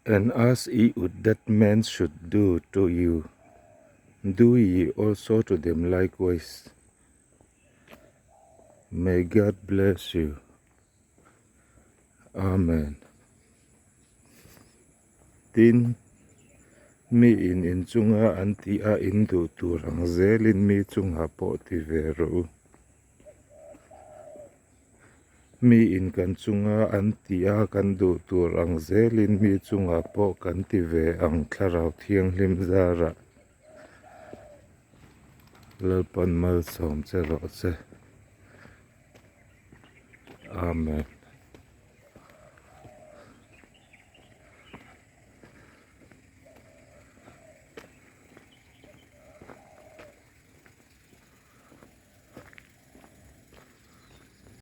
And as ye would that men should do to you, do ye also to them likewise. May God bless you. Amen. Tin mi in chunga anti a indu turang zelin mi chunga po ti veru. Mi in kan chunga anti a kan du turang zelin mi chunga po kan ti ve ang tlarau thiang lim zara. Lalpan mal som che ro che. Amen.